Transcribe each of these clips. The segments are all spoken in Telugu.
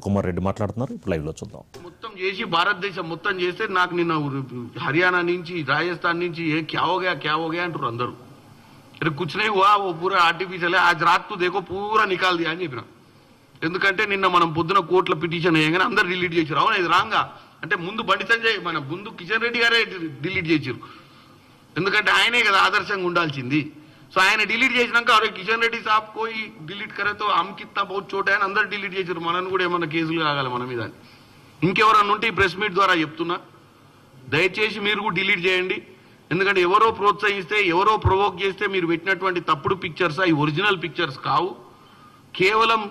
కుమార్ రెడ్డి మాట్లాడుతున్నారు. ఇప్పుడు లైవ్ లో చూద్దాం. మొత్తం చేసి భారతదేశం మొత్తం చేస్తే నాకు నిన్న హర్యానా నుంచి రాజస్థాన్ నుంచి క్యా హో గయా అంటారు అందరూ. कुछ नहीं हुआ वो पूरा आर्टिफिशियल है, आज रात तो देखो पूरा निकाल दिया అని చెప్పిన. ఎందుకంటే నిన్న మనం పొద్దున కోర్టులో పిటిషన్ వేయగానే అందరు డిలీట్ చేశారు. అవునా, ఇది రాంగా అంటే ముందు బండి సంజయ్ మన ముందు కిషన్ రెడ్డి గారే డిలీట్ చేశారు. ఎందుకంటే ఆయనే కదా ఆదర్శంగా ఉండాల్సింది. సో ఆయన డిలీట్ చేసినాక అరే కిషన్ రెడ్డి సాబ్ కోయి డిలీట్ కరేతో హమ్ కిత్నా బహుత్ చోట అని అందరు డిలీట్ చేశారు. మనని కూడా ఏమన్నా కేసులు కాగాలి మన మీద. ఇంకెవరన్నా ఉంటే ఈ ప్రెస్ మీట్ ద్వారా చెప్తున్నా, దయచేసి మీరు కూడా డిలీట్ చేయండి. ఎందుకంటే ఎవరో ప్రోత్సహిస్తే ఎవరో ప్రొవోక్ చేస్తే మీరు పెట్టినటువంటి తప్పుడు పిక్చర్స్ అవి ఒరిజినల్ పిక్చర్స్ కావు. కేవలం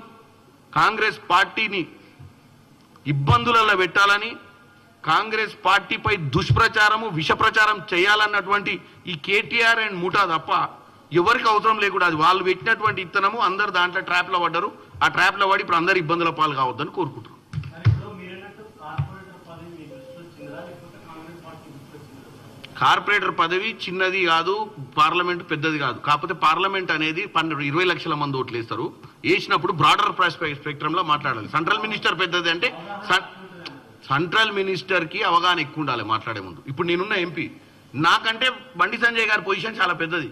కాంగ్రెస్ పార్టీని ఇబ్బందులలో పెట్టాలని, కాంగ్రెస్ పార్టీపై దుష్ప్రచారము విష ప్రచారం చేయాలన్నటువంటి ఈ కేటీఆర్ అండ్ ముఠా తప్ప ఎవరికి అవసరం లేకుండా అది వాళ్ళు పెట్టినటువంటి ఇత్తనము. అందరు దాంట్లో ట్రాప్లో పడ్డారు. ఆ ట్రాప్లో పడి ఇప్పుడు అందరు ఇబ్బందుల పాలు కావద్దని కోరుకుంటున్నారు. కార్పొరేటర్ పదవి చిన్నది కాదు, పార్లమెంట్ పెద్దది కాదు. కాకపోతే పార్లమెంట్ అనేది 20 లక్షల మంది ఓట్లు వేస్తారు. వేసినప్పుడు బ్రాడర్ స్పెక్ట్రంలో మాట్లాడాలి. సెంట్రల్ మినిస్టర్ పెద్దది అంటే సెంట్రల్ మినిస్టర్ కి అవగాహన ఎక్కువ ఉండాలి మాట్లాడే ముందు. ఇప్పుడు నేనున్న ఎంపీ నాకంటే బండి సంజయ్ గారి పొజిషన్ చాలా పెద్దది.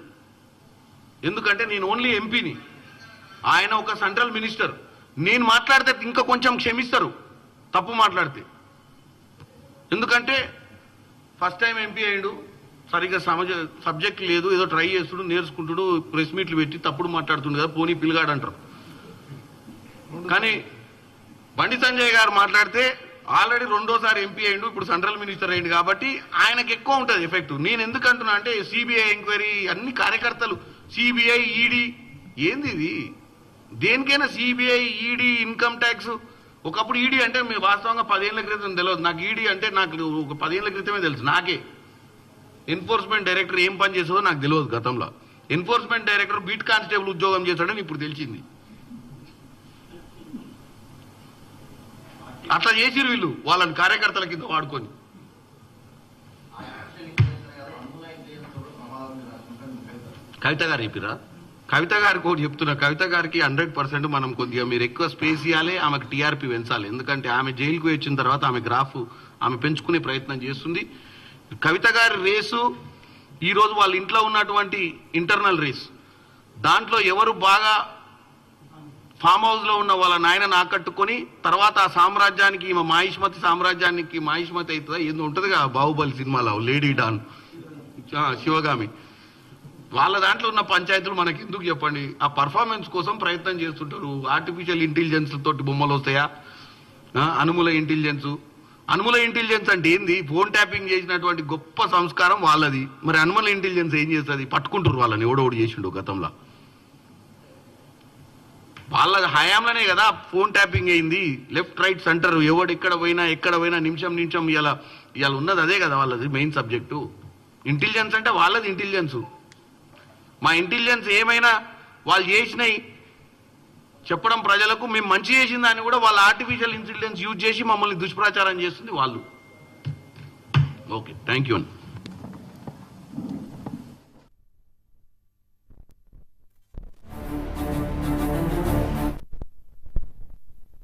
ఎందుకంటే నేను ఓన్లీ ఎంపీని, ఆయన ఒక సెంట్రల్ మినిస్టర్. నేను మాట్లాడితే ఇంకా కొంచెం క్షమిస్తారు తప్పు మాట్లాడితే. ఎందుకంటే ఫస్ట్ టైం ఎంపీ అయ్యాడు, సరిగ్గా సబ్జెక్ట్ లేదు, ఏదో ట్రై చేస్తుడు, నేర్చుకుంటుడు, ప్రెస్ మీట్లు పెట్టి తప్పుడు మాట్లాడుతుండు కదా, పోనీ పిల్లగాడు అంటారు. కానీ బండి సంజయ్ గారు మాట్లాడితే ఆల్రెడీ 2వ సారి ఎంపీ అయ్యిండు, ఇప్పుడు సెంట్రల్ మినిస్టర్ అయ్యిండు కాబట్టి ఆయనకు ఎక్కువ ఉంటుంది ఎఫెక్ట్. నేను ఎందుకు అంటున్నా అంటే సిబిఐ ఎంక్వైరీ అన్ని కార్యకర్తలు సిబిఐ ఈడీ ఏంది ఇది? దేనికైనా సిబిఐ ఈడీ ఇన్కమ్ ట్యాక్స్. ఒకప్పుడు ఈడీ అంటే మీ వాస్తవంగా 10 ఏళ్ల క్రితం తెలియదు నాకు. ఈడీ అంటే నాకు ఒక 10 ఏళ్ల క్రితమే తెలుసు. నాకే ఎన్ఫోర్స్మెంట్ డైరెక్టర్ ఏం పని చేసేదో నాకు తెలియదు. గతంలో ఎన్ఫోర్స్మెంట్ డైరెక్టర్ బీట్ కానిస్టేబుల్ ఉద్యోగం చేశాడని ఇప్పుడు తెలిసింది. అట్లా చేసిరు వీళ్ళు వాళ్ళని కార్యకర్తల కింద వాడుకొని. కవిత గారు చెప్పిరా? కవిత గారికి ఒకటి చెప్తున్నా, కవిత గారికి 100% మనం కొద్దిగా మీరు ఎక్కువ స్పేస్ ఇవ్వాలి, ఆమెకు టీఆర్పీ పెంచాలి. ఎందుకంటే ఆమె జైలుకు వచ్చిన తర్వాత ఆమె గ్రాఫ్ ఆమె పెంచుకునే ప్రయత్నం చేస్తుంది. కవిత గారి రేసు ఈరోజు వాళ్ళ ఇంట్లో ఉన్నటువంటి ఇంటర్నల్ రేస్, దాంట్లో ఎవరు బాగా ఫామ్ హౌస్లో ఉన్న వాళ్ళ నాయనని ఆకట్టుకొని తర్వాత ఆ సామ్రాజ్యానికి ఈమె మాహిష్మతి సామ్రాజ్యానికి మాహిష్మతి అవుతుందా ఏందో ఉంటుందిగా బాహుబలి సినిమాలో లేడీ డాన్ శివగామి. వాళ్ళ దాంట్లో ఉన్న పంచాయతీలు మనకి ఎందుకు చెప్పండి? ఆ పర్ఫార్మెన్స్ కోసం ప్రయత్నం చేస్తుంటారు. ఆర్టిఫిషియల్ ఇంటెలిజెన్స్ తోటి బొమ్మలు వస్తాయా? అనుముల ఇంటెలిజెన్స్. అనుముల ఇంటెలిజెన్స్ అంటే ఏంది? ఫోన్ ట్యాపింగ్ చేసినటువంటి గొప్ప సంస్కారం వాళ్ళది. మరి అనుముల ఇంటెలిజెన్స్ ఏం చేస్తుంది? పట్టుకుంటారు వాళ్ళని, ఎవడోడు చేసిండు గతంలో. వాళ్ళ హయాంలోనే కదా ఫోన్ ట్యాపింగ్ అయింది. లెఫ్ట్ రైట్ సెంటర్ ఎవడు ఎక్కడ పోయినా నిమిషం ఇవాళ ఉన్నది అదే కదా వాళ్ళది మెయిన్ సబ్జెక్టు. ఇంటెలిజెన్స్ అంటే వాళ్ళది ఇంటెలిజెన్స్. మా ఇంటెలిజెన్స్ ఏమైనా వాళ్ళు చేసినాయి చెప్పడం ప్రజలకు, మేము మంచి చేసిన దాన్ని కూడా వాళ్ళ ఆర్టిఫిషియల్ ఇంటెలిజెన్స్ యూజ్ చేసి మమ్మల్ని దుష్ప్రచారం చేస్తుంది వాళ్ళు. Okay, thank you.